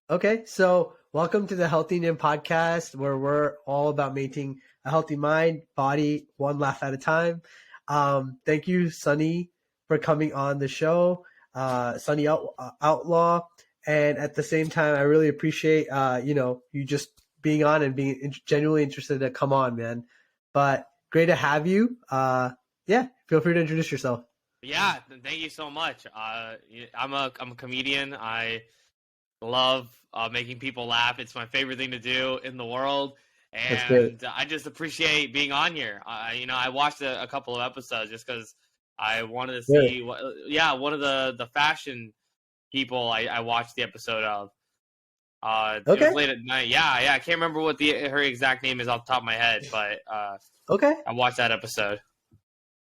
Okay, so welcome to the Healthy Indian Podcast, where we're all about maintaining a healthy mind, body, one laugh at a time. Thank you, Sunny, for coming on the show, Outlaw, and at the same time, I really appreciate you just being on and being genuinely interested to come on, man. But great to have you. Yeah, feel free to introduce yourself. Yeah, thank you so much. I'm a comedian. I love making people laugh. It's my favorite thing to do in the world, That's great. and I just appreciate being on here. I watched a couple of episodes just because I wanted to see what. Yeah, one of the fashion people I watched the episode of. It was late at night. Yeah. I can't remember what her exact name is off the top of my head, but Okay. I watched that episode.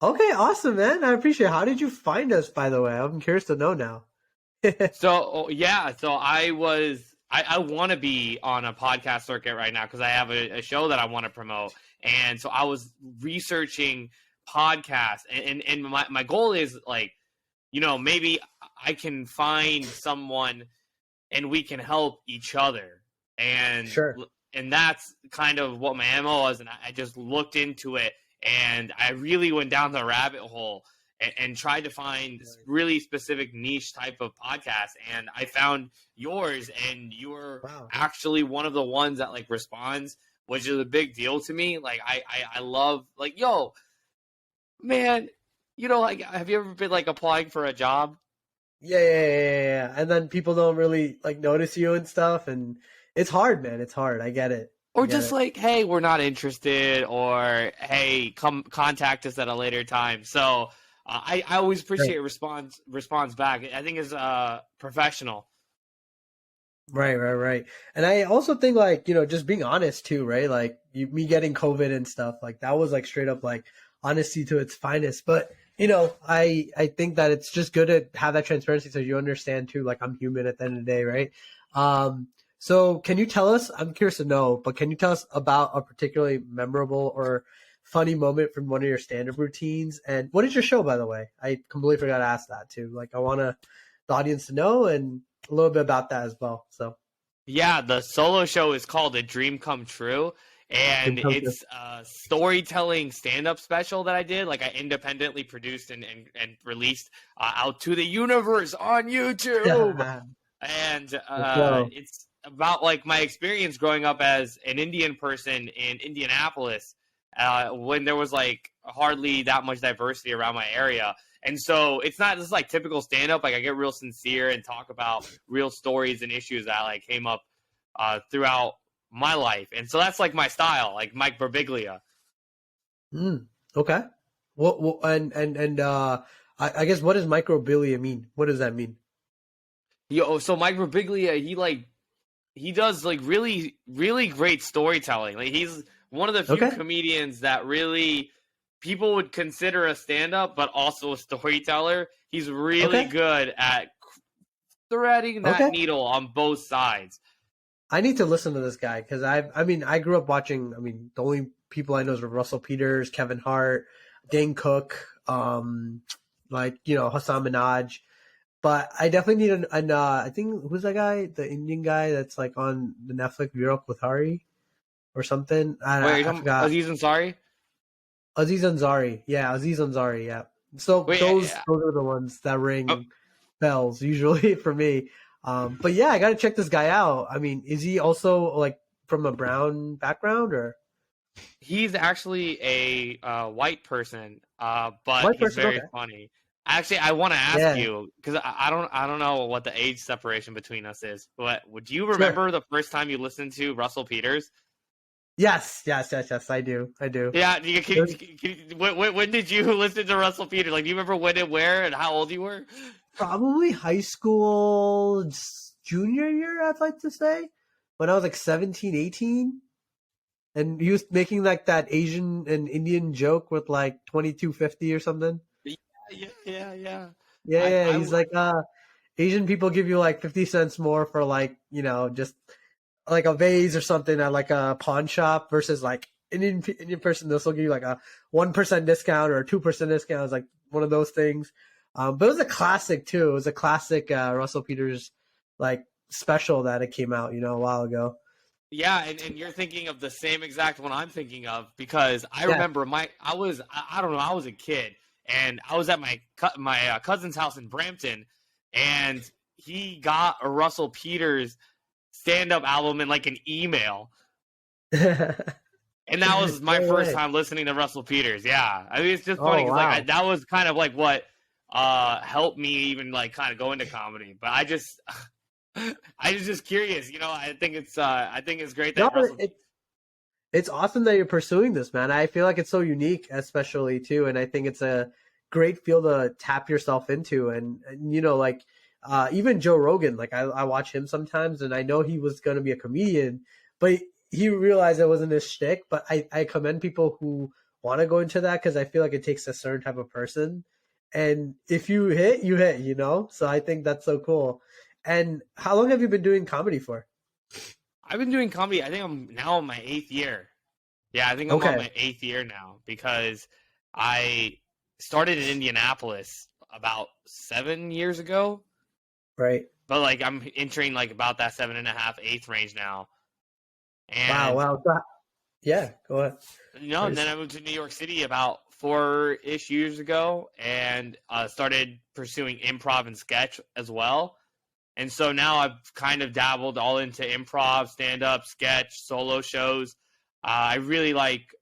Okay, awesome, man. I appreciate it. How did you find us, by the way? I'm curious to know now. So I want to be on a podcast circuit right now because I have a show that I want to promote, and so I was researching podcasts, and my goal is maybe I can find someone and we can help each other, and Sure. And that's kind of what my MO was, and I just looked into it, and I really went down the rabbit hole and tried to find really specific niche type of podcast, and I found yours, and you were actually one of the ones that responds, which is a big deal to me. I love yo, man, have you ever been applying for a job? Yeah. And then people don't really notice you and stuff, and it's hard, man. It's hard. I get it. Or just hey, we're not interested, or hey, come contact us at a later time. So I always appreciate response back. I think it's professional. Right. And I also think just being honest too, right? Me getting COVID and stuff, that was straight up honesty to its finest. But I think that it's just good to have that transparency so you understand too, I'm human at the end of the day, right? So can you tell us, I'm curious to know, but can you tell us about a particularly memorable or funny moment from one of your stand-up routines? And what is your show, by the way? I completely forgot to ask that too. I want the audience to know and a little bit about that as well. So yeah, the solo show is called A Dream Come True, and it's a storytelling stand-up special that I did. I independently produced and released out to the universe on YouTube. Yeah. And it's about my experience growing up as an Indian person in Indianapolis when there was hardly that much diversity around my area. And so it's not just typical stand-up. I get real sincere and talk about real stories and issues that came up throughout my life. And so that's my style, like Mike Birbiglia. Okay. Well, I guess what does microbilia mean? What does that mean? So Mike Birbiglia, he does really, really great storytelling. He's one of the few comedians that really people would consider a stand-up, but also a storyteller. He's really good at threading that needle on both sides. I need to listen to this guy because I grew up watching. The only people I know is Russell Peters, Kevin Hart, Dane Cook, Hassan Minhaj. But I definitely need I think who's that guy? The Indian guy that's on the Netflix Viral Kothari or something. I forgot. Aziz Ansari. Aziz Ansari, yeah, Aziz Ansari, yeah. So those are the ones that ring bells usually for me. But yeah, I gotta check this guy out. Is he also from a brown background or? He's actually a white person, but he's very funny. Actually, I want to ask you because I don't know what the age separation between us is. But would you remember the first time you listened to Russell Peters? Yes, I do. Yeah, when did you listen to Russell Peters? Do you remember when and where and how old you were? Probably high school junior year, I'd like to say. When I was 17, 18. And he was making that Asian and Indian joke with 2250 or something. Yeah. Yeah. He's Asian people give you like 50 cents more for like, just like a vase or something at like a pawn shop versus like Indian person, this will give you like a 1% discount or a 2% discount. It's like one of those things. But it was a classic too. It was a classic Russell Peters like special that it came out, a while ago. Yeah, and you're thinking of the same exact one I'm thinking of, because I Yeah. remember I was a kid, and I was at my cousin's house in Brampton, and he got a Russell Peters stand-up album in like an email. And that was my No first way. time listening to Russell Peters. Yeah, I mean, it's just funny Oh because wow. that was kind of like what helped me even like kind of go into comedy. But I just I was just curious. I think it's great No, that Russell. it's awesome that you're pursuing this, man. I feel like it's so unique, especially too, and I think it's a great field to tap yourself into. And like even Joe Rogan, like I watch him sometimes, and I know he was going to be a comedian, but he realized it wasn't his shtick. But I commend people who want to go into that because I feel like it takes a certain type of person, and if you hit, you hit. So I think that's so cool. And how long have you been doing comedy for? I've been doing comedy. I think I'm now on my 8th year. Yeah, I think I'm on Okay, my 8th year now because I started in Indianapolis about 7 years ago. right. But like I'm entering like about that 7.5, 8th range now. Wow, And wow. Yeah, go ahead. and then I moved to New York City about 4-ish years ago and started pursuing improv and sketch as well. And so now I've kind of dabbled all into improv, stand-up, sketch, solo shows. I really like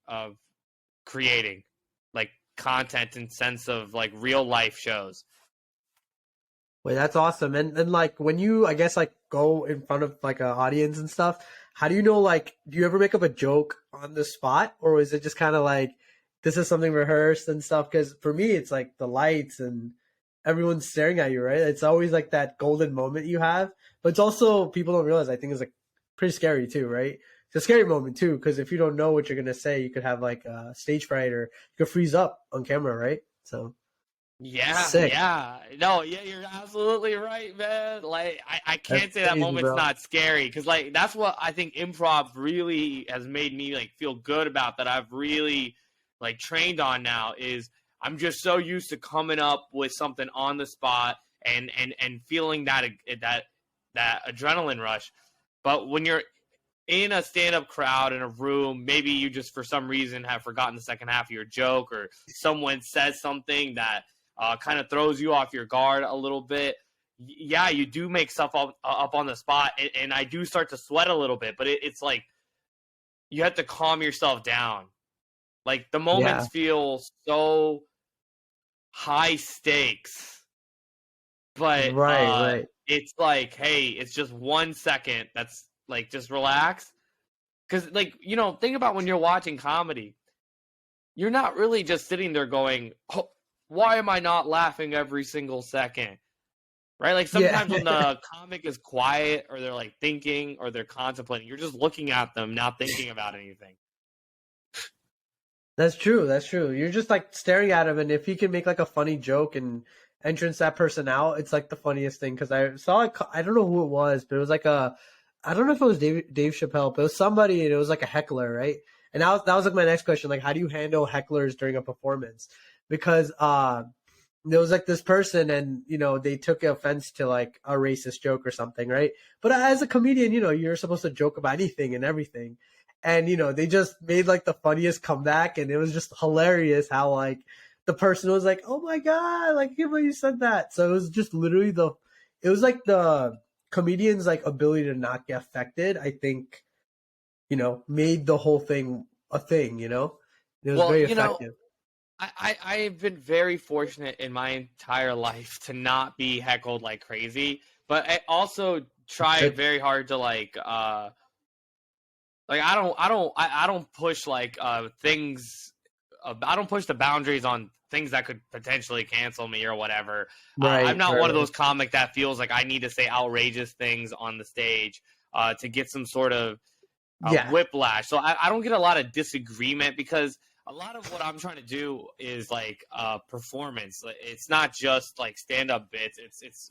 creating like content and sense of like real life shows. Wait, that's awesome. And like when you, I guess, like go in front of like an audience and stuff, how do you know, like, do you ever make up a joke on the spot, or is it just kind of like this is something rehearsed and stuff? Because for me, it's like the lights and everyone's staring at you, right? It's always like that golden moment you have, but it's also people don't realize. I think it's like pretty scary too, right? It's a scary moment too because if you don't know what you're gonna say, you could have like stage fright or you could freeze up on camera, right? So Yeah, sick. yeah. No, yeah, you're absolutely right, man. Like, I That's can't say that crazy, moment's bro. not scary because, like, that's what I think improv really has made me, like, feel good about that I've really, like, trained on now is I'm just so used to coming up with something on the spot and feeling that adrenaline rush. But when you're in a stand-up crowd in a room, maybe you just for some reason have forgotten the second half of your joke, or someone says something that kind of throws you off your guard a little bit. Yeah, you do make stuff up on the spot, and I do start to sweat a little bit, but it's like you have to calm yourself down. Like the Yeah. moments feel so high stakes, but Right, right. it's like, hey, it's just 1 second. That's like just relax. Because, like, think about when you're watching comedy. You're not really just sitting there going, oh, why am I not laughing every single second? Right? Like, Yeah. sometimes when the comic is quiet or they're, like, thinking or they're contemplating, you're just looking at them, not thinking about anything. That's true. That's true. You're just like staring at him, and if he can make like a funny joke and entrance that person out, it's like the funniest thing. Because I saw like I don't know who it was, but it was like I don't know if it was Dave Chappelle, but it was somebody, and it was like a heckler, right? And that was like my next question, like how do you handle hecklers during a performance? Because there was like this person, and they took offense to like a racist joke or something, right? But as a comedian, you're supposed to joke about anything and everything. And they just made like the funniest comeback, and it was just hilarious how like the person was like, "Oh my god, like I can't believe you said that." So it was just literally it was like the comedian's like ability to not get affected. I think made the whole thing a thing. It was Well, very effective. I've been very fortunate in my entire life to not be heckled like crazy, but I also try Good. very hard to like I don't push like things. I don't push the boundaries on things that could potentially cancel me or whatever. I'm Right, not right, one of right. those comic that feels like I need to say outrageous things on the stage to get some sort of Yeah. whiplash. So I don't get a lot of disagreement because a lot of what I'm trying to do is like performance. It's not just like stand up bits. It's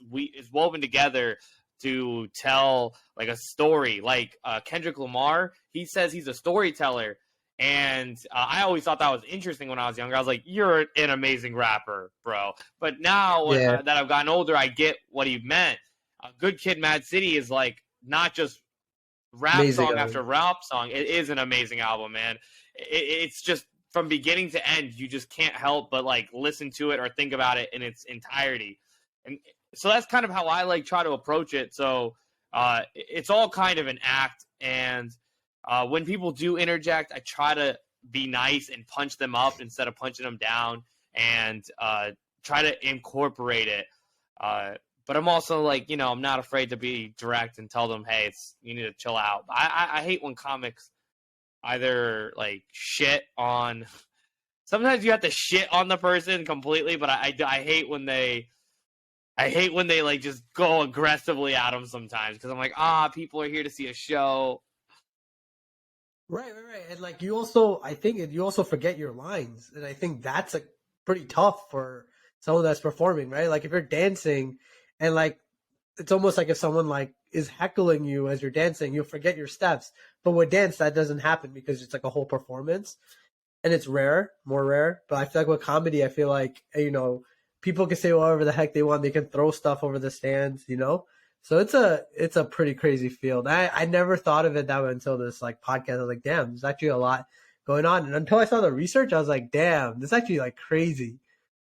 woven together to tell like a story. Like Kendrick Lamar, he says he's a storyteller, and I always thought that was interesting when I was younger. I was like, "You're an amazing rapper, bro." But now Yeah, that I've gotten older, I get what he meant. Good Kid, Mad City is like not just rap amazing. song after rap song. It is an amazing album, man. It's just from beginning to end, you just can't help but like listen to it or think about it in its entirety. And so that's kind of how I like try to approach it. So it's all kind of an act. And when people do interject, I try to be nice and punch them up instead of punching them down, and try to incorporate it. But I'm also like, I'm not afraid to be direct and tell them, hey, you need to chill out. I hate when comics either like shit on. Sometimes you have to shit on the person completely, but I hate when they. I hate when they like just go aggressively at them sometimes, because I'm like, people are here to see a show. Right. And like I think you also forget your lines, and I think that's like pretty tough for someone that's performing, right? Like if you're dancing, and like it's almost like if someone like is heckling you as you're dancing, you'll forget your steps. But with dance, that doesn't happen because it's like a whole performance, and it's rare, more rare. But I feel like with comedy, I feel like people can say whatever the heck they want. They can throw stuff over the stands. So it's a pretty crazy field. I never thought of it that way until this like podcast. I was like, damn, there's actually a lot going on. And until I saw the research, I was like, damn, this is actually like crazy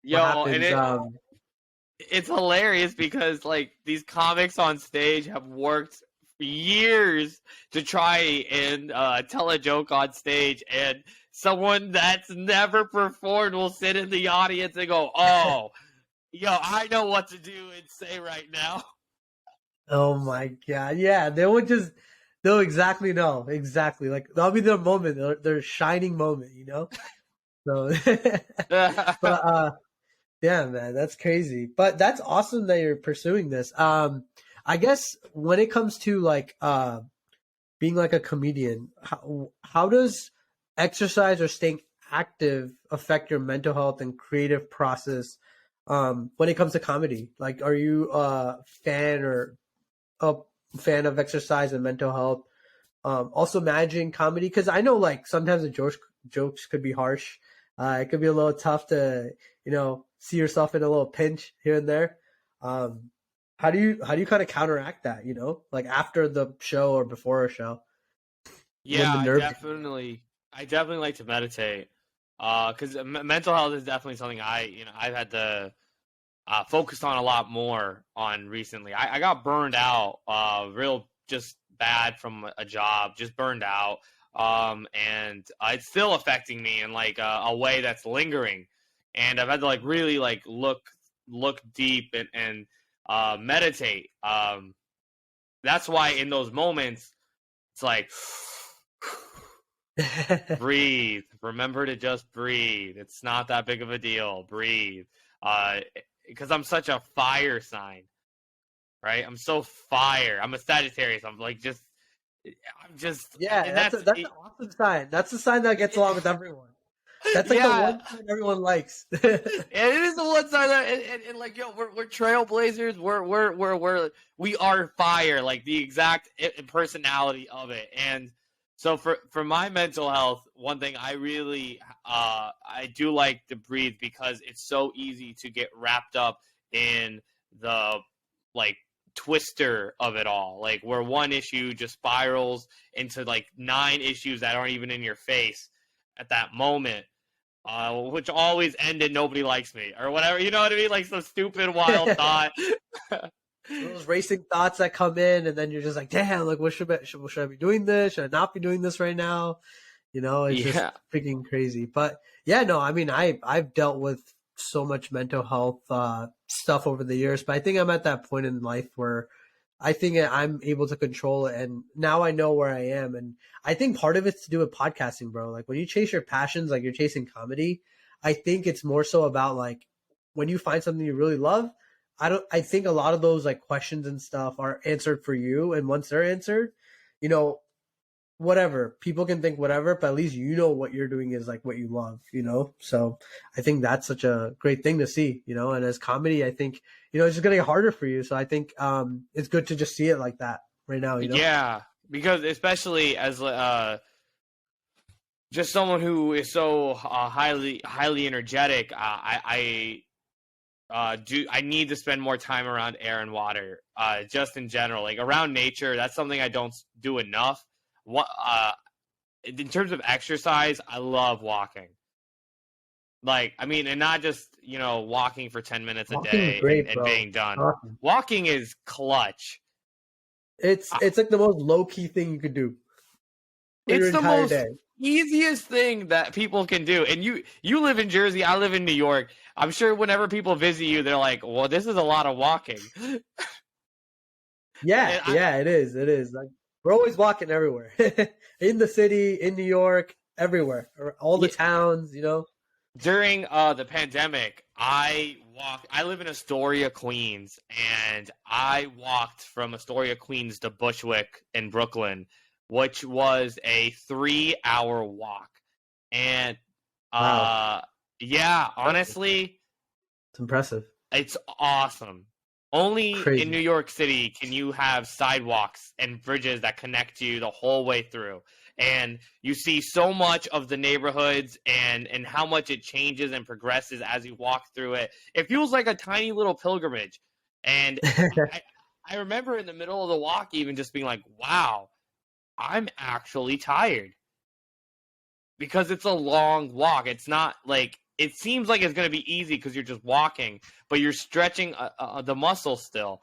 what Yo, and happens. it's hilarious because like these comics on stage have worked for years to try and tell a joke on stage, and someone that's never performed will sit in the audience and go, "Oh, yo, I know what to do and say right now." Oh my god, yeah, they'll exactly know exactly like that'll be their moment, their shining moment. So, but yeah, man, that's crazy. But that's awesome that you're pursuing this. I guess when it comes to like being like a comedian, how does exercise or staying active affect your mental health and creative process when it comes to comedy? Like, are you a fan of exercise and mental health? Also managing comedy, because I know like sometimes the jokes could be harsh. It could be a little tough to see yourself in a little pinch here and there. Um, how do you kind of counteract that? Like after the show or before a show when Yeah, the nerves. I definitely like to meditate. Because mental health is definitely something I've had to focus on a lot more on recently. I got burned out, real just bad from a job, just burned out. And it's still affecting me in like a way that's lingering, and I've had to like really like look deep and meditate. That's why in those moments it's like breathe. Remember to just breathe. It's not that big of a deal. Breathe. Because I'm such a fire sign, right? I'm so fire. I'm a Sagittarius. I'm just, Yeah, and that's an awesome sign. That's the sign that gets along with everyone. That's like the yeah. one sign everyone likes. And it is the one side that, and like, yo, we're trailblazers. We are fire, like the exact personality of it. And so for my mental health, one thing I really I do like to breathe, because it's so easy to get wrapped up in the like twister of it all, like where one issue just spirals into like 9 issues that aren't even in your face at that moment, which always end in nobody likes me or whatever. You know what I mean? Like some stupid wild thought. Those racing thoughts that come in, and then you're just like, damn, like should I be doing this? Should I not be doing this right now? It's just Yeah. freaking crazy. But yeah, no, I mean, I've dealt with so much mental health stuff over the years, but I think I'm at that point in life where I think I'm able to control it, and now I know where I am. And I think part of it's to do with podcasting, bro. Like when you chase your passions, like you're chasing comedy, I think it's more so about like when you find something you really love. I think a lot of those like questions and stuff are answered for you, and once they're answered, you know, whatever. People can think whatever, but at least you know what you're doing is like what you love, you know? So I think that's such a great thing to see, you know? And as comedy, I think, you know, it's just gonna get harder for you. So I think it's good to just see it like that right now, you know? Yeah, because especially as just someone who is so highly energetic, I need to spend more time around air and water, just in general, like around nature. That's something I don't do enough. What in terms of exercise, I love walking. Like, I mean, and not just, walking for 10 minutes a Walking is day great, and bro. being done. Awesome. Walking is clutch. It's I, it's like the most low key thing you could do for your it's the entire most day. easiest thing that people can do. And you live in Jersey, I live in New York. I'm sure whenever people visit you, they're like, well, this is a lot of walking. Yeah, And yeah, it is. It is. Like we're always walking everywhere. In the city, in New York, everywhere. All the yeah, towns, you know. during the pandemic, I live in Astoria, Queens, and I walked from Astoria, Queens to Bushwick in Brooklyn, which was a 3-hour walk. And Wow. yeah, Impressive. honestly, It's impressive. it's awesome. Only in Crazy. New York City can you have sidewalks and bridges that connect you the whole way through. And you see so much of the neighborhoods and how much it changes and progresses as you walk through it. It feels like a tiny little pilgrimage. And I, I remember in the middle of the walk even just being like, wow, I'm actually tired. Because it's a long walk. It's not like it seems like it's going to be easy because you're just walking, but you're stretching the muscle still.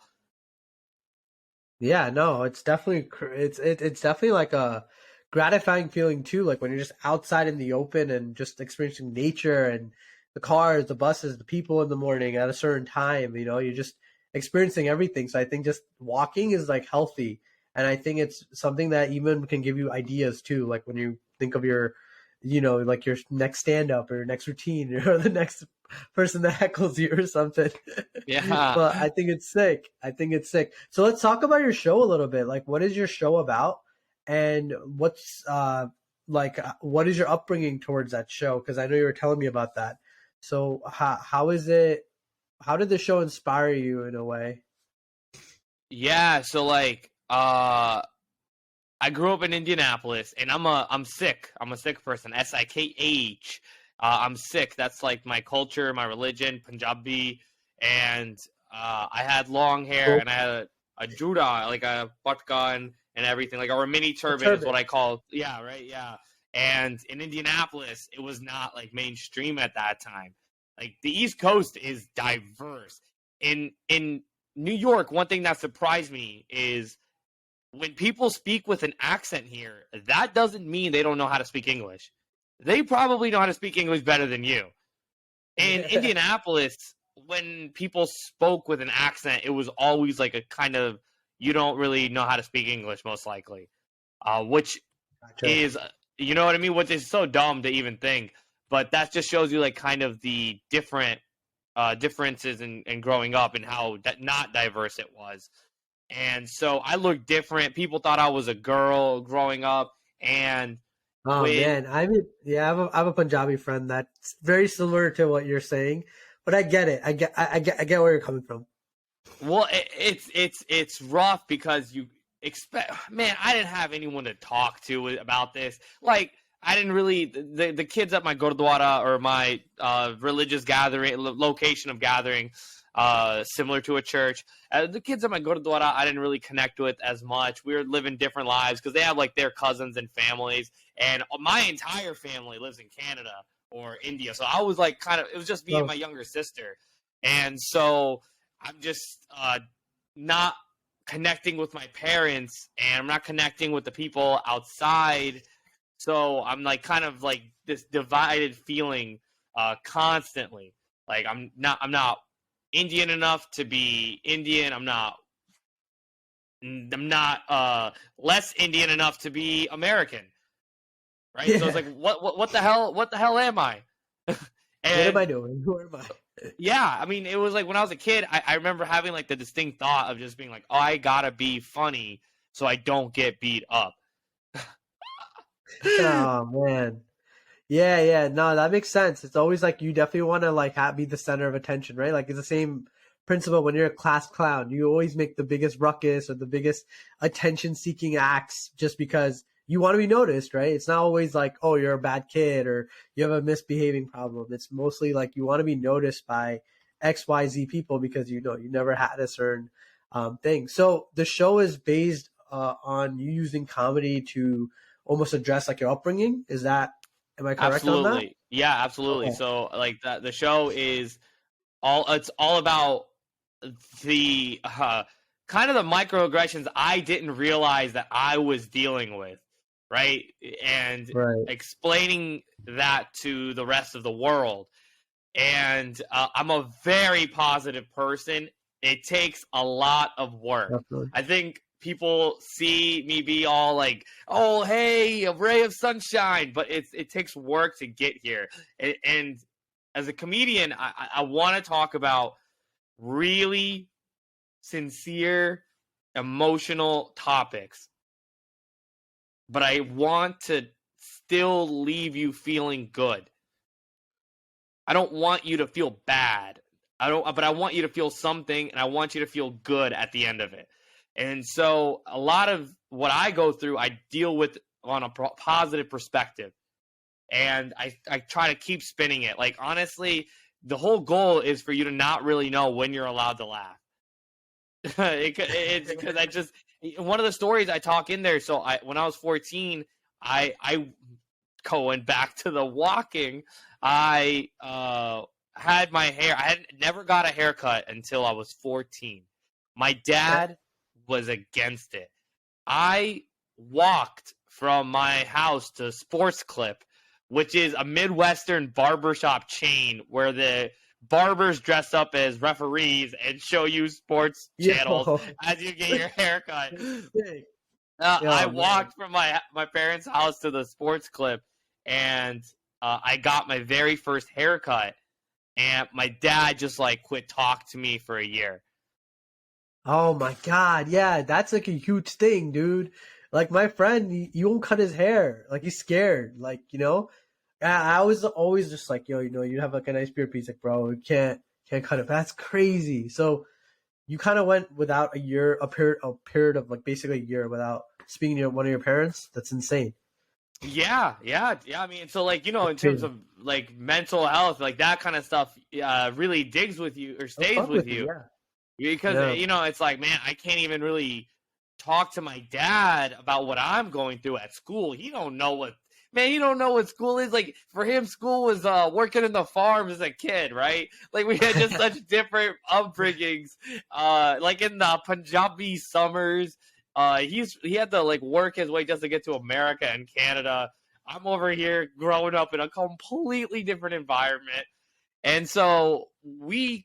Yeah, no, it's definitely it's definitely like a gratifying feeling too, like when you're just outside in the open and just experiencing nature and the cars, the buses, the people in the morning at a certain time, you know, you're just experiencing everything. So I think just walking is like healthy. And I think it's something that even can give you ideas too, like when you think of your, you know, like your next stand up or your next routine or the next person that heckles you or something. Yeah. But I think it's sick. I think it's sick. So let's talk about your show a little bit. Like, what is your show about, and what is your upbringing towards that show? Because I know you were telling me about that. So how is it? How did the show inspire you in a way? Yeah, so like I grew up in Indianapolis and I'm sick. I'm a sick person. SIKH. I'm sick. That's like my culture, my religion, Punjabi, and I had long hair Cool. and I had a juda, like a patka and everything, like or a mini A turban is what turban. I call. Yeah, right. Yeah. And in Indianapolis, it was not like mainstream at that time. Like the East Coast is diverse. In New York, one thing that surprised me is when people speak with an accent here, that doesn't mean they don't know how to speak English. They probably know how to speak English better than you. In Yeah. Indianapolis, when people spoke with an accent, it was always like a kind of you don't really know how to speak English, most likely, which Gotcha. is you know what I mean, which is so dumb to even think. But that just shows you like kind of the differences in growing up and how not diverse it was. And so I looked different. People thought I was a girl growing up. And Oh when, man, I have a Punjabi friend that's very similar to what you're saying, but I get it. I get where you're coming from. well, it's rough because you expect, man, I didn't have anyone to talk to about this. Like, I didn't really, the kids at my Gurdwara or my religious gathering, location of gathering, similar to a church. The kids at my Gurdwara, I didn't really connect with as much. We were living different lives because they have like their cousins and families, and my entire family lives in Canada or India. So I was like, kind of, it was just me and Oh, my younger sister, and so I'm just not connecting with my parents, and I'm not connecting with the people outside. So I'm like kind of like this divided feeling constantly. Like I'm not Indian enough to be Indian. I'm not less Indian enough to be American, right? So it's yeah. like what the hell am I? What am I And doing? Who am I? yeah, I mean, it was like when I was a kid, I remember having like the distinct thought of just being like, oh, I gotta be funny so I don't get beat up. Oh man. Yeah, yeah. No, that makes sense. It's always like you definitely want to like be the center of attention, right? Like it's the same principle when you're a class clown. You always make the biggest ruckus or the biggest attention-seeking acts just because you want to be noticed, right? It's not always like, oh, you're a bad kid or you have a misbehaving problem. It's mostly like you want to be noticed by XYZ people because you know you never had a certain thing. So the show is based on you using comedy to almost address like your upbringing. Is that Am I correct on that? Absolutely. Yeah, absolutely. Okay. So like the show is it's all about the kind of the microaggressions I didn't realize that I was dealing with, right? And Right. explaining that to the rest of the world. And I'm a very positive person. It takes a lot of work. Definitely. I think people see me be all like, "Oh, hey, a ray of sunshine," but it takes work to get here. And as a comedian, I want to talk about really sincere, emotional topics, but I want to still leave you feeling good. I don't want you to feel bad. But I want you to feel something, and I want you to feel good at the end of it. And so, a lot of what I go through, I deal with on a positive perspective, and I try to keep spinning it. Like honestly, the whole goal is for you to not really know when you're allowed to laugh. It's because I just one of the stories I talk in there. So when I was 14, I going back to the walking, I had my hair. I had never got a haircut until I was 14. My dad was against it. I walked from my house to Sports Clip, which is a Midwestern barbershop chain where the barbers dress up as referees and show you sports channels Yo. as you get your haircut. Sick. I Yo, man. walked from my parents' house to the Sports Clip, and I got my very first haircut. And my dad just like quit talk to me for a year. Oh my God. Yeah, that's like a huge thing, dude. Like my friend, he won't cut his hair. Like he's scared. Like, I was always just like, yo, you have like a nice beard piece. Like, bro, you can't cut it. That's crazy. So you kind of went without a period of like basically a year without speaking to one of your parents. That's insane. Yeah. I mean, so like in That's terms crazy. of like mental health, like that kind of stuff, really digs with you or They'll stays fuck with with you. you Yeah. because Yeah. it's like, man, I can't even really talk to my dad about what I'm going through at school. He don't know what Man, you don't know what school is. Like for him, school was working in the farm as a kid, right? Like we had just such different upbringings. Like in the Punjabi summers, he had to like work his way just to get to America and Canada. I'm over here growing up in a completely different environment. And so I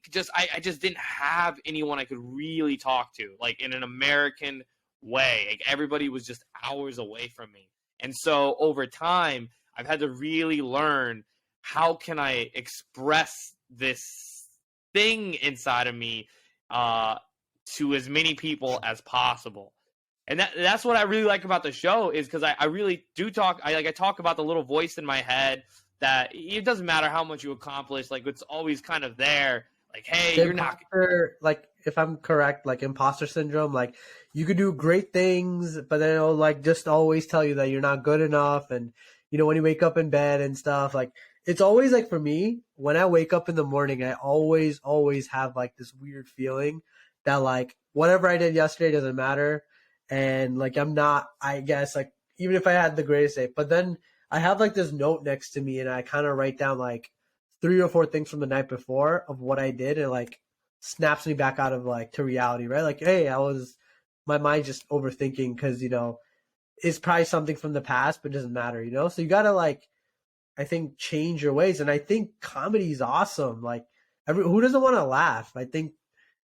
just didn't have anyone I could really talk to, like in an American way. Like everybody was just hours away from me. And so over time, I've had to really learn how can I express this thing inside of me to as many people as possible. And that's what I really like about the show is because I really do talk. I talk about the little voice in my head that it doesn't matter how much you accomplish. Like it's always kind of there. Like, hey, The you're not. imposter, like if I'm correct, like imposter syndrome, like you could do great things, but then it'll like just always tell you that you're not good enough. And when you wake up in bed and stuff, like it's always like for me, when I wake up in the morning, I always have like this weird feeling that like whatever I did yesterday doesn't matter. And like I'm not, I guess, like even if I had the greatest day, but then I have like this note next to me and I kind of write down like three or four things from the night before of what I did and like snaps me back out of like to reality, right? Like, hey, my mind just overthinking because, it's probably something from the past, but it doesn't matter. So you got to like, I think change your ways. And I think comedy is awesome. Like who doesn't want to laugh? I think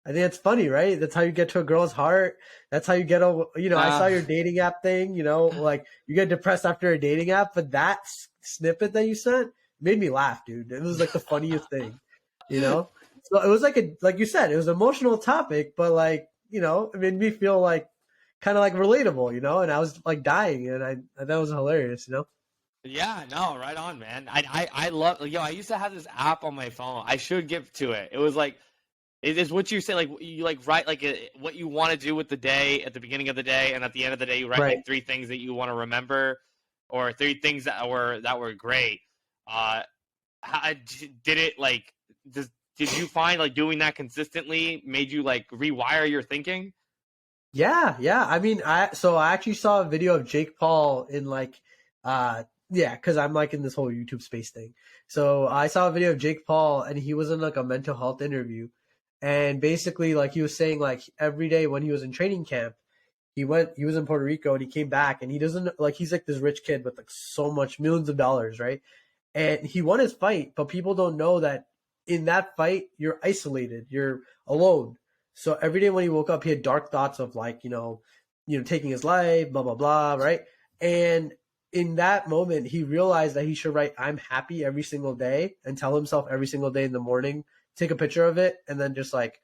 that's funny, right? That's how you get to a girl's heart. That's how you get over, I saw Uh, your dating app thing, like you get depressed after a dating app, but that snippet that you sent made me laugh, dude. It was like the funniest thing, you know? So it was like like you said, it was an emotional topic, but like, it made me feel like kind of like relatable, you know, and I was like dying, and I thought it was hilarious, you know. Yeah, no, right on, man. I love, I used to have this app on my phone. I should give to it. It was like, it is what you say, like you like write like what you want to do with the day at the beginning of the day, and at the end of the day, you write Right. like 3 things that you want to remember, or 3 things that were great. How, did it like? Did you find like doing that consistently made you like rewire your thinking? Yeah, yeah. I mean, I actually saw a video of Jake Paul in like, yeah, because I'm like in this whole YouTube space thing. So I saw a video of Jake Paul, and he was in like a mental health interview, and basically like he was saying like every day when he was in training camp, he was in Puerto Rico, and he came back, and he doesn't like, he's like this rich kid with like so much millions of dollars, right? And he won his fight, but people don't know that in that fight you're isolated, you're alone. So every day when he woke up, he had dark thoughts of like, taking his life, blah blah blah, right? And in that moment, he realized that he should write "I'm happy" every single day and tell himself every single day in the morning, take a picture of it, and then just like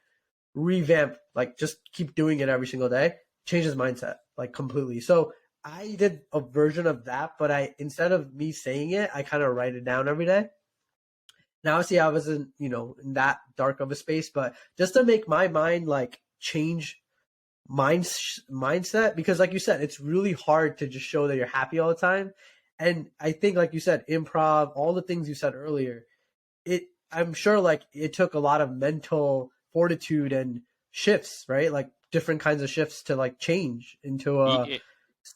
revamp, like just keep doing it every single day, change his mindset like completely. So I did a version of that, but I, instead of me saying it, I kind of write it down every day. Now, obviously, I wasn't, in that dark of a space, but just to make my mind like change mindset, because like you said, it's really hard to just show that you're happy all the time. And I think, like you said, improv, all the things you said earlier, I'm sure like it took a lot of mental fortitude and shifts, right? Like different kinds of shifts to like change into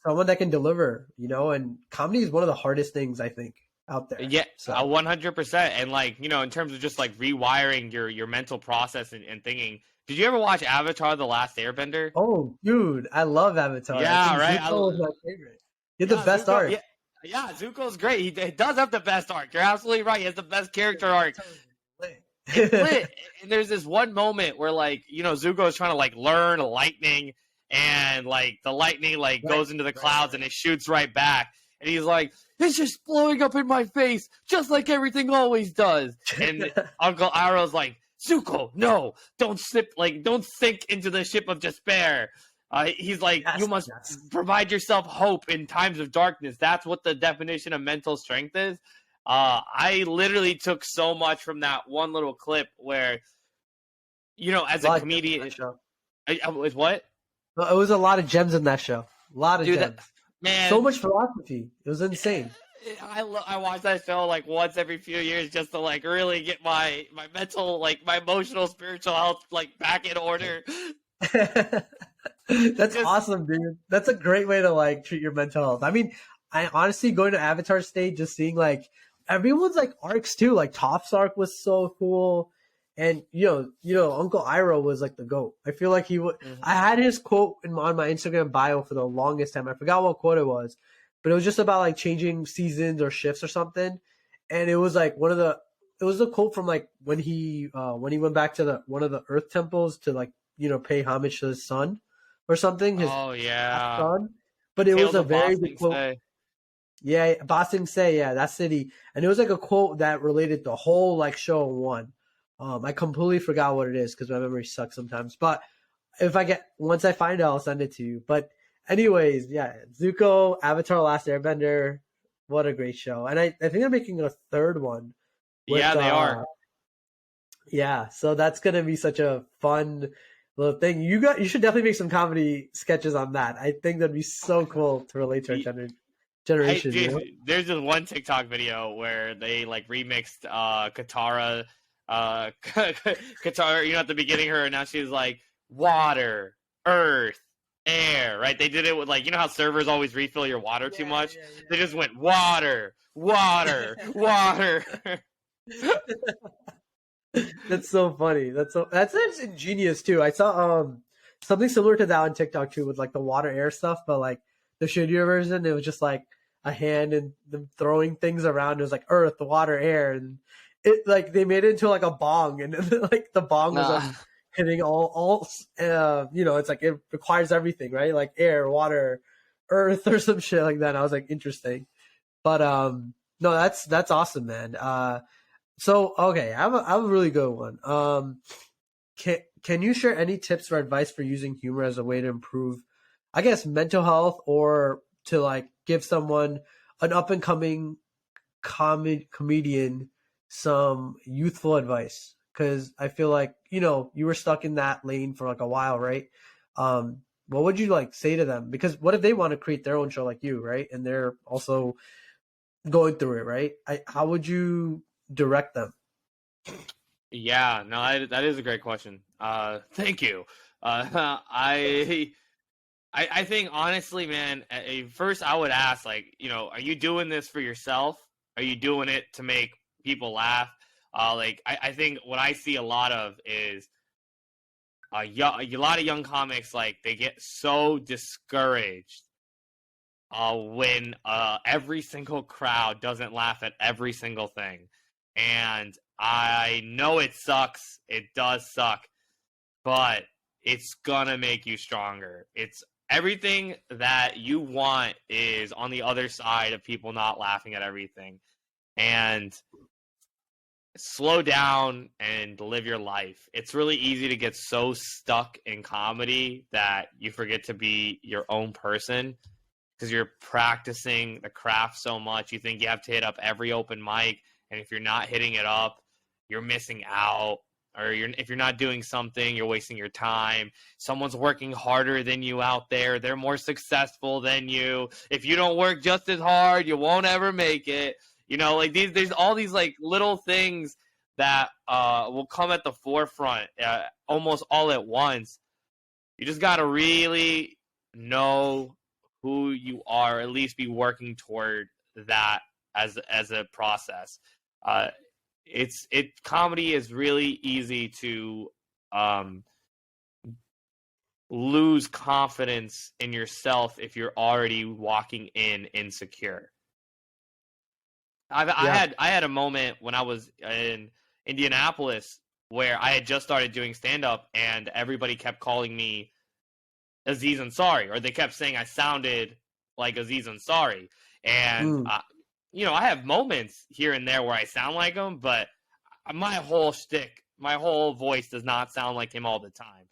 someone that can deliver, and comedy is one of the hardest things I think out there. Yeah, So 100%. And like, in terms of just like rewiring your mental process and thinking, did you ever watch Avatar: The Last Airbender? oh, dude, I love Avatar. I Yeah, think right. Zuko is my favorite. He had the Yeah, best Zuko. art. Yeah, yeah, Zuko's great. He does have the best arc. You're absolutely right. He has the best character arc. It's lit. And there's this one moment where like, Zuko is trying to like learn lightning, and like the lightning like Right, goes into the right, clouds right. and it shoots right back. And he's like, it's just blowing up in my face, just like everything always does. And Uncle Iroh's like, Zuko, no, don't don't sink into the ship of despair. He's like, Yes, you must yes. provide yourself hope in times of darkness. That's what the definition of mental strength is. I literally took so much from that one little clip where, as a Lot of gems in comedian, that show. was what? No, it was a lot of gems in that show. A lot of Dude, gems. man, So much philosophy. It was insane. I watch that show like once every few years just to like really get my mental, like my emotional, spiritual health like back in order. That's awesome, dude. That's a great way to like treat your mental health. I mean, I honestly going to Avatar stage, just seeing like everyone's like arcs too. Like Toph's arc was so cool, and Uncle Iroh was like the GOAT. I feel like he would. Mhm. I had his quote on my Instagram bio for the longest time. I forgot what quote it was, but it was just about like changing seasons or shifts or something, and it was like it was a quote from like when he went back to one of the Earth temples to like pay homage to his son or something, his Oh yeah, son. But it was Tales a of very Boston good quote. Say. Yeah, Boston Say, yeah, that city. And it was like a quote that related the whole like show in one. I completely forgot what it is because my memory sucks sometimes. But once I find it, I'll send it to you. But anyways, yeah, Zuko, Avatar: Last Airbender, what a great show. And I think they're making a third one with Yeah, they are. yeah, so that's gonna be such a fun little thing. You should definitely make some comedy sketches on that. I think that'd be so cool to relate to our generation. Dude, there's this one TikTok video where they like remixed Katara, Katara. At the beginning, her and now she's like water, earth, air. Right? They did it with like how servers always refill your water too much. Yeah. They just went water, water, water. That's so funny. That's ingenious too. I saw something similar to that on TikTok too, with like the water air stuff, but like the shittier version, it was just like a hand and them throwing things around. It was like earth, water, air, and it like they made it into like a bong, and then, like the bong was like hitting all it's like it requires everything, right? Like air, water, earth, or some shit like that. And I was like, interesting. But no, that's awesome, man. So okay, I have a really good one. Can you share any tips or advice for using humor as a way to improve I guess, mental health, or to like give someone, an up and coming comedian, some youthful advice? Because I feel like, you were stuck in that lane for like a while, right? What would you like say to them? Because what if they want to create their own show like you, right? And they're also going through it, right? How would you direct them? Yeah, no, that is a great question. Thank you. I think honestly, man, first I would ask, like, are you doing this for yourself? Are you doing it to make people laugh? I think what I see a lot of is a lot of young comics, like, they get so discouraged when every single crowd doesn't laugh at every single thing. And I know it sucks. It does suck, but it's gonna make you stronger. It's everything that you want is on the other side of people not laughing at everything. And slow down and live your life. It's really easy to get so stuck in comedy that you forget to be your own person because you're practicing the craft so much. You think you have to hit up every open mic, and if you're not hitting it up, you're missing out. Or if you're not doing something, you're wasting your time. Someone's working harder than you out there. They're more successful than you. If you don't work just as hard, you won't ever make it. Like there's all these like little things that will come at the forefront almost all at once. You just got to really know who you are, at least be working toward that as a process. Comedy is really easy to lose confidence in yourself if you're already walking in insecure. I had a moment when I was in Indianapolis where I had just started doing stand-up, and everybody kept calling me Aziz Ansari, or they kept saying I sounded like Aziz Ansari. And I have moments here and there where I sound like him, but my whole shtick, my whole voice does not sound like him all the time.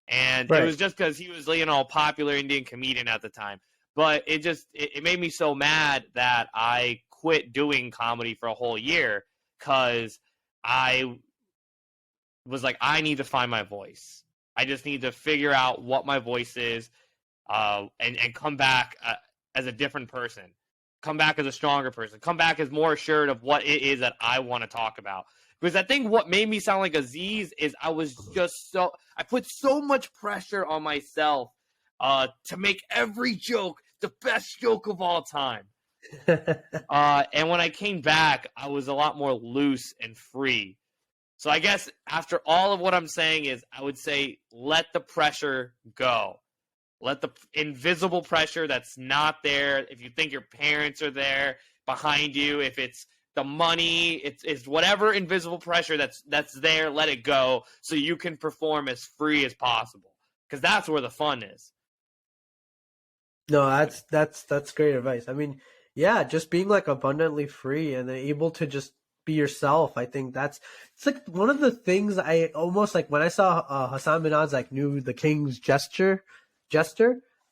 And It was just because he was, a popular Indian comedian at the time. But it made me so mad that I quit doing comedy for a whole year because I was like, I need to find my voice. I just need to figure out what my voice is and come back as a different person. Come back as a stronger person. Come back as more assured of what it is that I want to talk about. Because I think what made me sound like Aziz is I put so much pressure on myself to make every joke the best joke of all time. And when I came back, I was a lot more loose and free. So I guess after all of what I'm saying is, I would say let the pressure go. Let the invisible pressure that's not there. If you think your parents are there behind you, if it's the money, it's whatever invisible pressure that's there, let it go so you can perform as free as possible. Because that's where the fun is. No, that's great advice. I mean, yeah, just being like abundantly free and able to just be yourself. I think it's like one of the things I almost like when I saw Hassan Minhaj like knew the King's jester.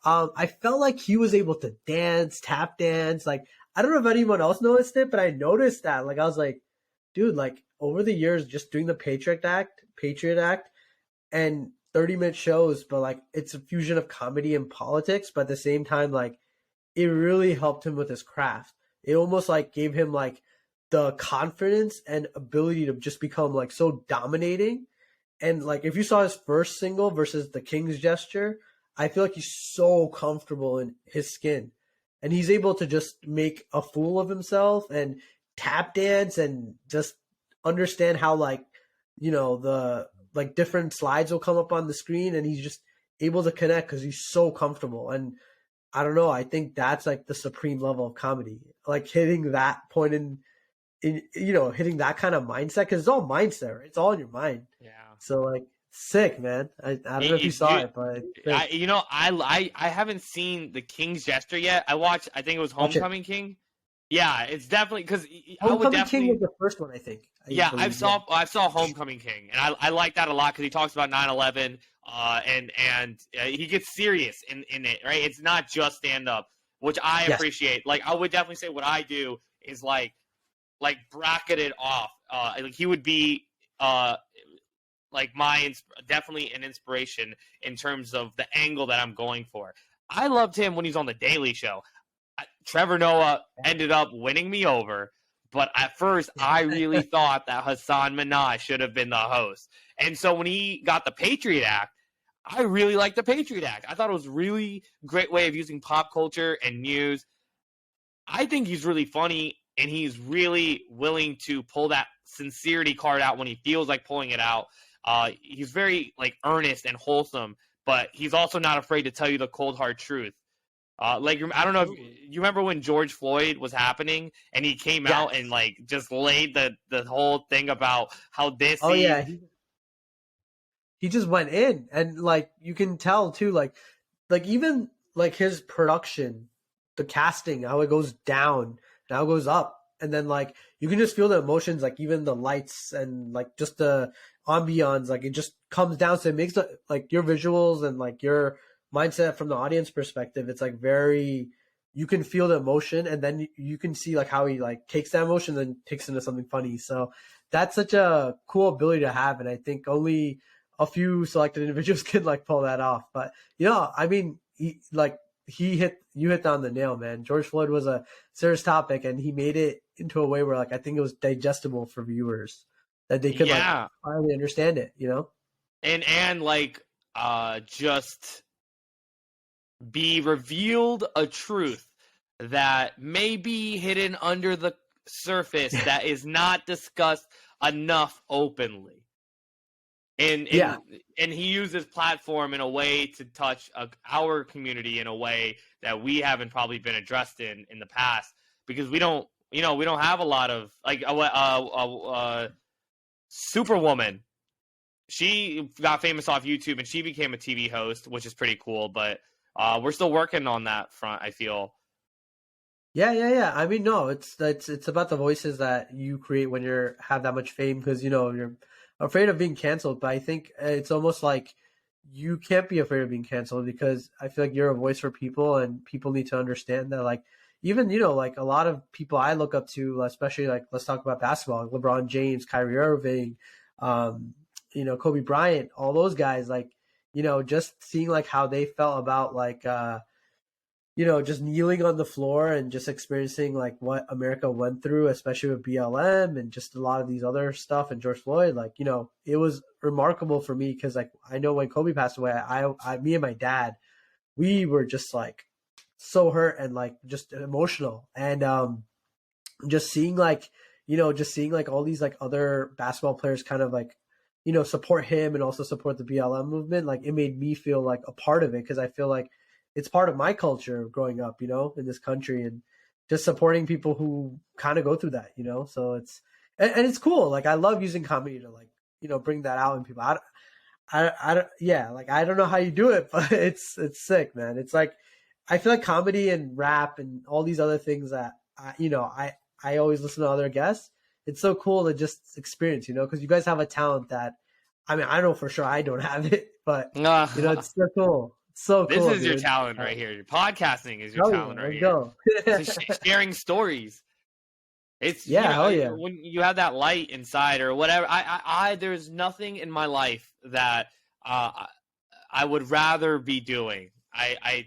I felt like he was able to dance, tap dance. Like, I don't know if anyone else noticed it, but I noticed that. Like, I was like, dude, like over the years, just doing the Patriot Act and 30-minute shows, but like it's a fusion of comedy and politics, but at the same time, like it really helped him with his craft. It almost like gave him like the confidence and ability to just become like so dominating. And like if you saw his first single versus the King's Gesture, I feel like he's so comfortable in his skin. And he's able to just make a fool of himself and tap dance and just understand how like, the like different slides will come up on the screen, and he's just able to connect because he's so comfortable. And I don't know, I think that's like the supreme level of comedy, like hitting that point in hitting that kind of mindset, because it's all mindset, right? It's all in your mind. Yeah. So like sick, man. I don't know if you saw it, but I haven't seen the King's Jester yet. I think it was Homecoming King. Yeah, it's definitely because Homecoming King was the first one, I think. I saw Homecoming King, and I like that a lot because he talks about 9/11. and he gets serious in it, right? It's not just stand up, which I Yes. appreciate. Like I would definitely say what I do is like bracket it off. Like he would be like definitely an inspiration in terms of the angle that I'm going for. I loved him when he's on the Daily Show. Trevor Noah ended up winning me over, but at first I really thought that Hassan Minhaj should have been the host. And so when he got the Patriot Act, I really liked the Patriot Act. I thought it was a really great way of using pop culture and news. I think he's really funny, and he's really willing to pull that sincerity card out when he feels like pulling it out. He's very like earnest and wholesome, but he's also not afraid to tell you the cold hard truth. Like I don't know if you remember when George Floyd was happening and he came out and like just laid the whole thing about how this. Oh yeah, he just went in, and like you can tell too, like even like his production, the casting, how it goes down and how it goes up, and then like you can just feel the emotions, like even the lights and like just the ambiance, like it just comes down. So it makes like your visuals and like your mindset from the audience perspective, it's like very, you can feel the emotion, and then you can see like how he like takes that emotion and then takes into something funny. So that's such a cool ability to have, and I think only a few selected individuals can like pull that off. But I mean, you hit on the nail, man. George Floyd was a serious topic, and he made it into a way where like I think it was digestible for viewers, that they could like finally understand it, and like just be revealed a truth that may be hidden under the surface that is not discussed enough openly. And he used his platform in a way to touch our community in a way that we haven't probably been addressed in the past, because we don't have a lot of like Superwoman. She got famous off YouTube and she became a TV host, which is pretty cool. But we're still working on that front, I feel. Yeah. I mean, no, it's about the voices that you create when you have that much fame, because you're afraid of being canceled. But I think it's almost like you can't be afraid of being canceled, because I feel like you're a voice for people, and people need to understand that. Like even like a lot of people I look up to, especially like let's talk about basketball, like LeBron James, Kyrie Irving, Kobe Bryant, all those guys, like just seeing like how they felt about like just kneeling on the floor and just experiencing like what America went through, especially with BLM and just a lot of these other stuff, and George Floyd, like, it was remarkable for me, because like I know when Kobe passed away, me and my dad, we were just like so hurt and like just emotional, and just seeing like all these like other basketball players kind of like support him and also support the BLM movement, like it made me feel like a part of it, because I feel like it's part of my culture growing up, in this country, and just supporting people who kind of go through that, so and it's cool. Like I love using comedy to like, bring that out in people. Like I don't know how you do it, but it's sick, man. It's like, I feel like comedy and rap and all these other things that I always listen to other guests. It's so cool to just experience, because you guys have a talent that, I mean, I know for sure I don't have it, but it's so cool. So this cool. Is your talent right here. Your podcasting is your talent right here. Sharing stories. It's when you have that light inside or whatever. I there's nothing in my life that I would rather be doing. I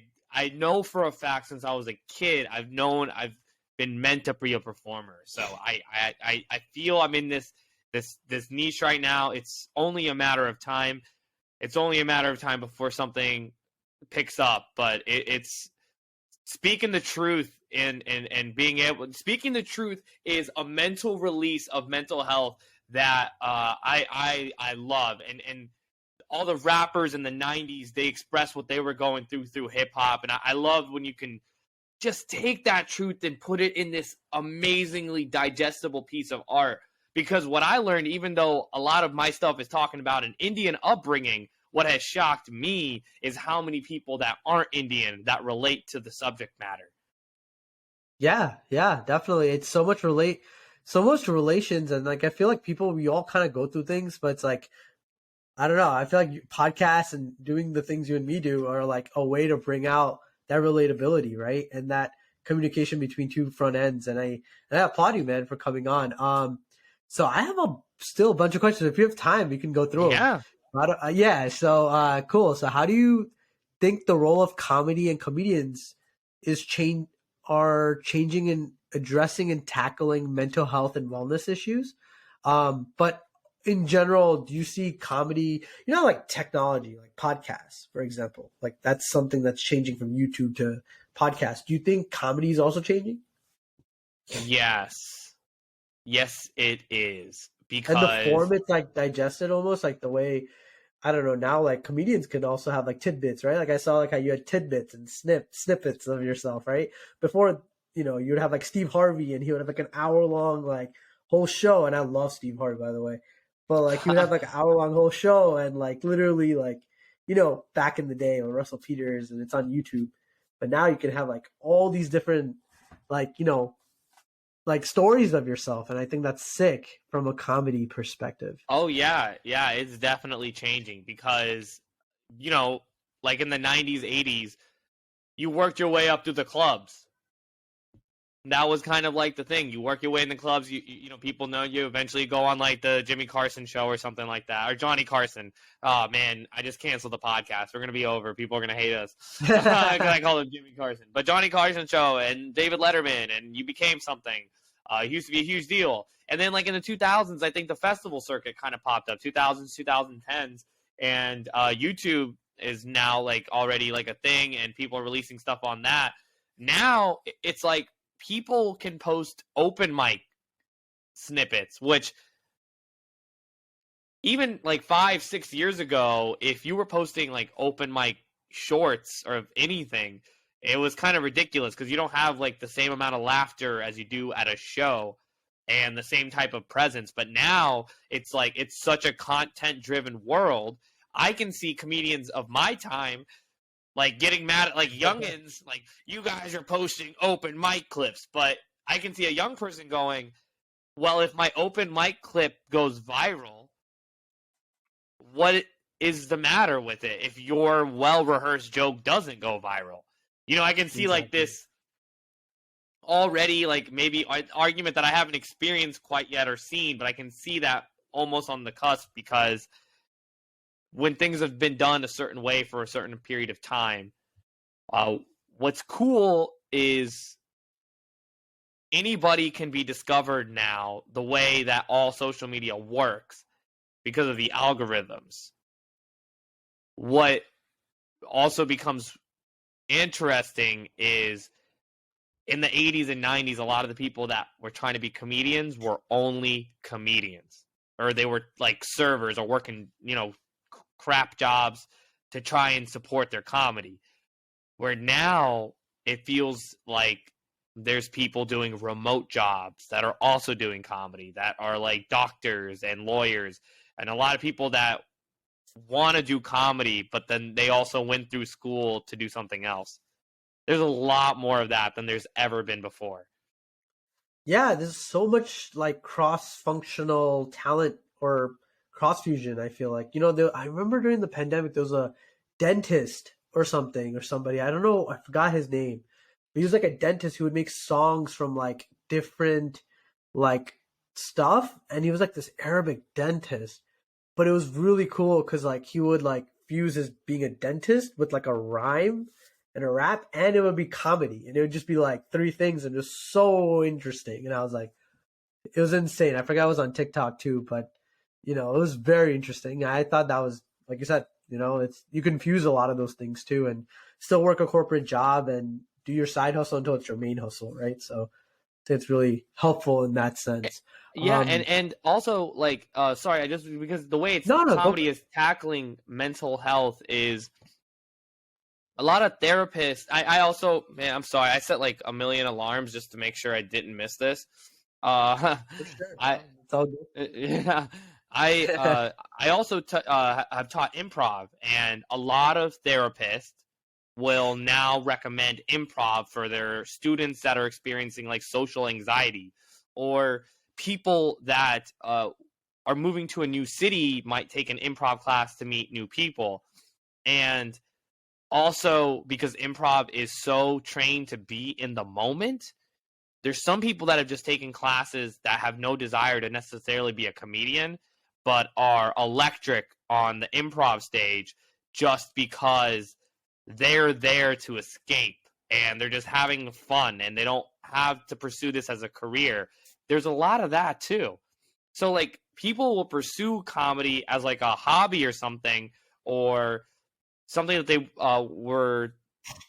know for a fact, since I was a kid, I've been meant to be a performer. So I feel I'm in this niche right now. It's only a matter of time. It's only a matter of time before something picks up, but it's speaking the truth and being able. Speaking the truth is a mental release of mental health that I love, and all the rappers in the 90s, they expressed what they were going through hip hop, and I love when you can just take that truth and put it in this amazingly digestible piece of art. Because what I learned, even though a lot of my stuff is talking about an Indian upbringing, what has shocked me is how many people that aren't Indian that relate to the subject matter. Yeah, definitely. It's so much relations, and like I feel like we all kind of go through things, but it's like I don't know. I feel like podcasts and doing the things you and me do are like a way to bring out that relatability, right? And that communication between two front ends. And I applaud you, man, for coming on. So I have still a bunch of questions. If you have time, we can go through them. Yeah. Yeah. So cool. So how do you think the role of comedy and comedians are changing in addressing and tackling mental health and wellness issues? But in general, do you see comedy, like technology, like podcasts, for example, like that's something that's changing from YouTube to podcast. Do you think comedy is also changing? Yes. Yes, it is. And the Because form it's like digested almost like the way, I don't know, now like comedians can also have like tidbits, right? Like I saw like how you had tidbits and snippets of yourself, right? Before, you would have like Steve Harvey and he would have like an hour long like whole show. And I love Steve Harvey, by the way. But like he would have like an hour long whole show and like literally like, back in the day on Russell Peters and it's on YouTube. But now you can have like all these different like, like stories of yourself. And I think that's sick from a comedy perspective. oh yeah, yeah, it's definitely changing because you know, like in the 90s, 80s, you worked your way up through the clubs. That was kind of like the thing. You work your way in the clubs. People know you. Eventually, you go on like the Jimmy Carson show or something like that, or Johnny Carson. Oh man, I just canceled the podcast. We're gonna be over. People are gonna hate us. I call him Jimmy Carson, but Johnny Carson show and David Letterman, and you became something. It used to be a huge deal. And then like in the 2000s, I think the festival circuit kind of popped up. 2000s, 2010s, and YouTube is now like already like a thing, and people are releasing stuff on that. Now it's like people can post open mic snippets, which even like 5-6 years ago, if you were posting like open mic shorts or anything, it was kind of ridiculous because you don't have like the same amount of laughter as you do at a show and the same type of presence. But now it's like it's such a content driven world. I can see comedians of my time like getting mad at like youngins, like you guys are posting open mic clips, but I can see a young person going, well, if my open mic clip goes viral, what is the matter with it if your well-rehearsed joke doesn't go viral? I can see like this already, like maybe an argument that I haven't experienced quite yet or seen, but I can see that almost on the cusp because when things have been done a certain way for a certain period of time, what's cool is anybody can be discovered now the way that all social media works because of the algorithms. What also becomes interesting is in the 80s and 90s, a lot of the people that were trying to be comedians were only comedians, or they were like servers or working, crap jobs to try and support their comedy. Where now it feels like there's people doing remote jobs that are also doing comedy, that are like doctors and lawyers, and a lot of people that want to do comedy, but then they also went through school to do something else. There's a lot more of that than there's ever been before. Yeah, there's so much like cross-functional talent or cross-fusion, I feel like. I remember during the pandemic, there was a dentist or something or somebody. I don't know. I forgot his name. But he was like a dentist who would make songs from like different like stuff. And he was like this Arabic dentist. But it was really cool because like he would like fuse his being a dentist with like a rhyme and a rap, and it would be comedy, and it would just be like three things, and it was so interesting. And I was like, it was insane. I forgot it was on TikTok too, but it was very interesting. I thought that was, like you said, it's you can fuse a lot of those things too, and still work a corporate job and do your side hustle until it's your main hustle, right? So I think it's really helpful in that sense. Yeah, and also like sorry, I just because the way it's No, comedy is tackling mental health is a lot of therapists. I also, man, I'm sorry, I set like a million alarms just to make sure I didn't miss this. For sure. It's all good. Yeah, I also have taught improv, and a lot of therapists will now recommend improv for their students that are experiencing like social anxiety or people that are moving to a new city might take an improv class to meet new people. And also because improv is so trained to be in the moment, there's some people that have just taken classes that have no desire to necessarily be a comedian, but are electric on the improv stage just because they're there to escape and they're just having fun and they don't have to pursue this as a career. There's a lot of that too. So like people will pursue comedy as like a hobby or something, or something that they were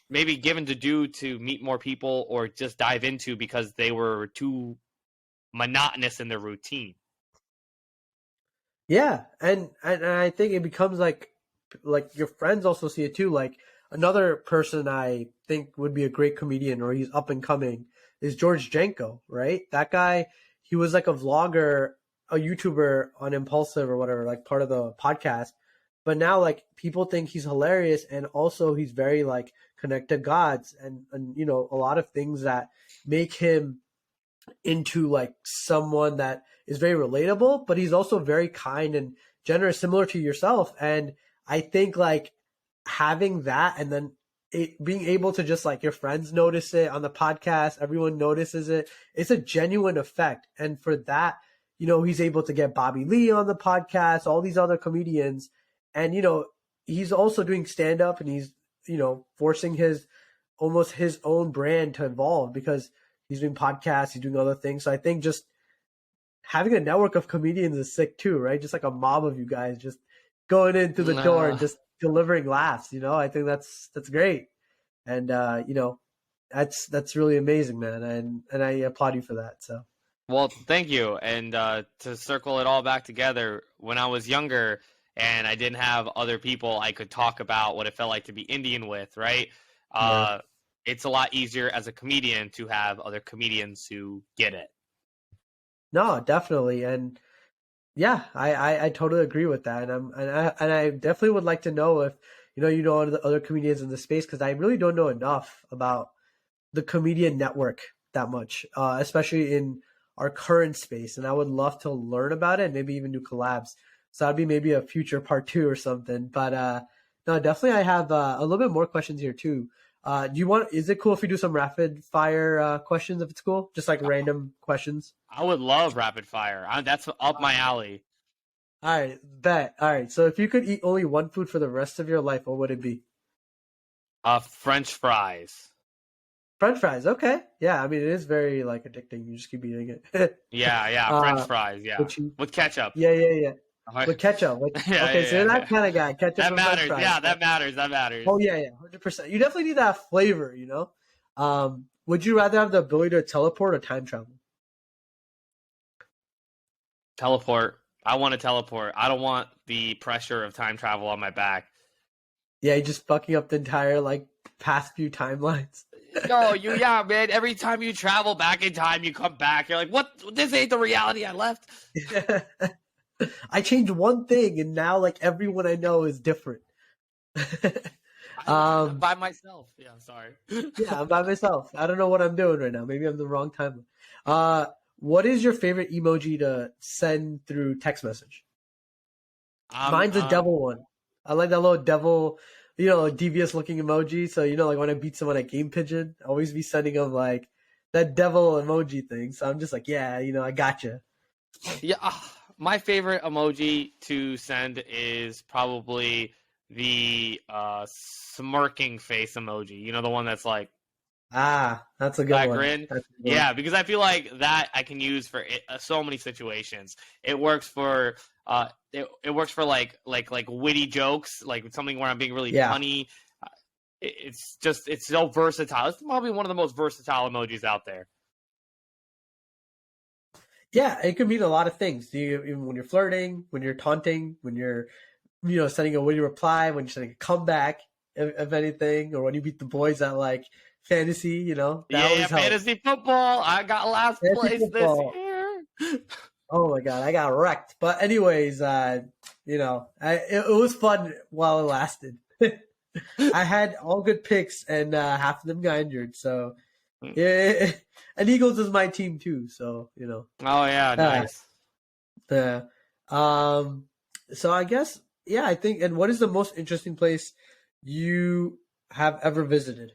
maybe given to do to meet more people, or just dive into because they were too monotonous in their routine. Yeah, and I think it becomes like your friends also see it too. Like another person I think would be a great comedian, or he's up and coming, is George Janko, right? That guy, he was like a vlogger, a YouTuber on Impulsive or whatever, like part of the podcast. But now like people think he's hilarious, and also he's very like connected gods, and you know, a lot of things that make him into like someone that is very relatable, but he's also very kind and generous, similar to yourself. And I think like having that, and then it being able to just like your friends notice it on the podcast, everyone notices it. It's a genuine effect. And for that, you know, he's able to get Bobby Lee on the podcast, all these other comedians. And, you know, he's also doing stand up, and he's, you know, forcing almost his own brand to evolve because he's doing podcasts, he's doing other things. So I think just having a network of comedians is sick too, right? Just like a mob of you guys just going in through the door and just delivering laughs, you know? I think that's great. And you know, that's really amazing, man. And I applaud you for that. So Well, thank you. And to circle it all back together, when I was younger and I didn't have other people I could talk about what it felt like to be Indian with, right? yeah. It's a lot easier as a comedian to have other comedians who get it. No, definitely. And yeah, I totally agree with that. And I definitely would like to know if, you know other comedians in the space, because I really don't know enough about the comedian network that much, especially in our current space. And I would love to learn about it and maybe even do collabs. So that'd be maybe a future part 2 or something. But no, definitely I have a little bit more questions here too. Is it cool if we do some rapid fire questions, if it's cool? Just like random questions. I would love rapid fire. That's up my alley. All right, bet. All right. So if you could eat only one food for the rest of your life, what would it be? French fries. French fries. Okay. Yeah. I mean, it is very like addicting. You just keep eating it. Yeah. French fries. Yeah, with ketchup. Yeah. With ketchup. Okay, so you're that kind of guy. Ketchup. That and matters. French fries. Yeah, that matters. Oh yeah, 100%. You definitely need that flavor, you know. Would you rather have the ability to teleport or time travel? Teleport. I want to teleport. I don't want the pressure of time travel on my back. Yeah, you're just fucking up the entire like past few timelines. No, yeah, man. Every time you travel back in time, you come back. You're like, what? This ain't the reality I left. I changed one thing, and now like everyone I know is different. I'm by myself. Yeah, I'm sorry. Yeah, I'm by myself. I don't know what I'm doing right now. Maybe I'm the wrong time. What is your favorite emoji to send through text message? Mine's a devil one. I like that little devil, you know, devious looking emoji. So, you know, like when I beat someone at Game Pigeon, I always be sending them like that devil emoji thing. So I'm just like, yeah, you know, I gotcha. Yeah, my favorite emoji to send is probably the smirking face emoji. You know, the one that's like, that's a good one. Grin. Yeah, because I feel like that I can use for so many situations. It works for it works for like witty jokes, like something where I'm being really funny. It's so versatile. It's probably one of the most versatile emojis out there. Yeah, it could mean a lot of things. Even when you're flirting, when you're taunting, when you're, you know, sending a witty reply, when you're sending a comeback, if anything, or when you beat the boys at like fantasy, you know. That fantasy football. I got last place this year. Oh my god, I got wrecked. But anyways, you know, it was fun while it lasted. I had all good picks, and half of them got injured. So, yeah, and Eagles is my team too. So, you know. Oh yeah, nice. So I guess, yeah, I think, and what is the most interesting place you have ever visited?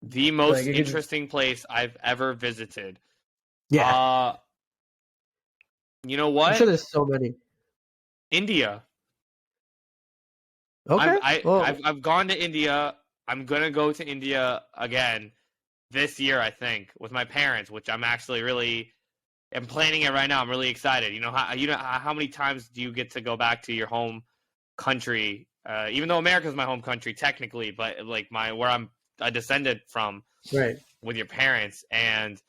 The Like, most you could just, interesting place I've ever visited. yeah, Uh, you know I'm sure what? there's so many. India. Okay, well, I've gone to India. I'm gonna go to India again this year, I think, with my parents, which I'm actually really am planning it right now. I'm really excited. How many times do you get to go back to your home country? Even though America's my home country technically, but like my where I'm a descendant from right. with your parents, and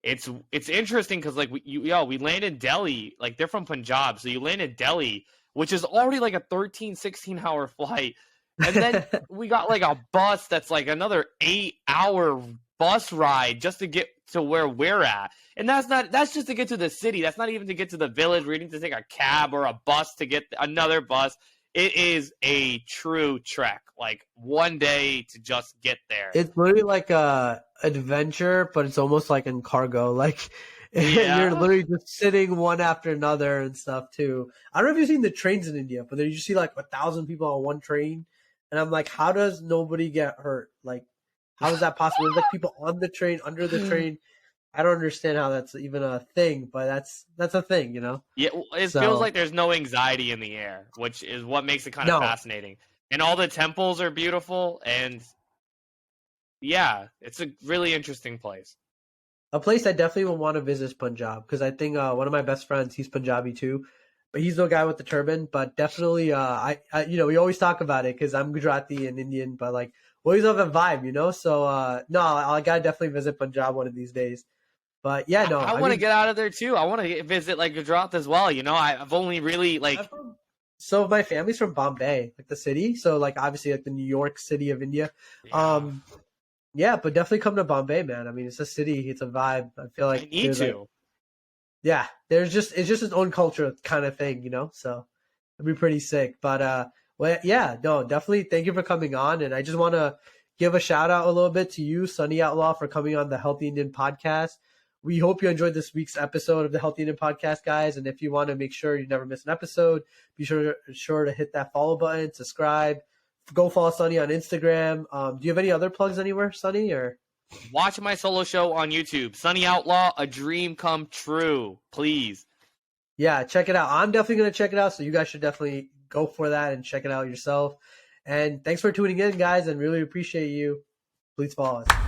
it's interesting because like we land in Delhi, like they're from Punjab, so you land in Delhi, which is already like a 13, 16 hour flight, and then we got like a bus that's like another 8 hour bus ride just to get to where we're at, and that's just to get to the city. That's not even to get to the village. We need to take a cab or a bus to get another bus. It is a true trek, like one day to just get there. It's literally like a adventure, but it's almost like in cargo. Like you're Yeah. literally just sitting one after another and stuff too. I don't know if you've seen the trains in India, but then you see like 1,000 people on one train, and I'm like, how does nobody get hurt? Like, how is that possible? There's like people on the train, under the train. I don't understand how that's even a thing, but that's a thing, you know. Yeah, it feels So like there's no anxiety in the air, which is what makes it kind of no, fascinating. And all the temples are beautiful, and yeah, it's a really interesting place. a place I definitely would want to visit is Punjab because I think one of my best friends, he's Punjabi too, but he's the guy with the turban. But definitely, we always talk about it because I'm Gujarati and Indian, but like we always have a vibe, you know. So no, I gotta definitely visit Punjab one of these days. But yeah, no, I I want to mean, get out of there too. I want to visit like Gujarat as well. I've only really I'm like from, so my family's from Bombay, like the city. So like obviously like the New York City of India. yeah, Um, yeah, but definitely come to Bombay, man. I mean, it's a city, it's a vibe. I feel I like need there's like to. yeah, it's just its own culture kind of thing, you know. So it'd be pretty sick. But well, yeah, no, definitely. Thank you for coming on, and I just want to give a shout out a little bit to you, Sunny Outlaw, for coming on the Healthy Indian Podcast. We hope you enjoyed this week's episode of the Healthy Indian Podcast, guys. And if you want to make sure you never miss an episode, be sure to hit that follow button, subscribe, go follow Sunny on Instagram. Do you have any other plugs anywhere, Sunny? Or Watch my solo show on YouTube, Sunny Outlaw, A Dream Come True. Please. yeah, check it out. I'm definitely gonna check it out, so you guys should definitely go for that and check it out yourself. And thanks for tuning in, guys, and really appreciate you. Please follow us.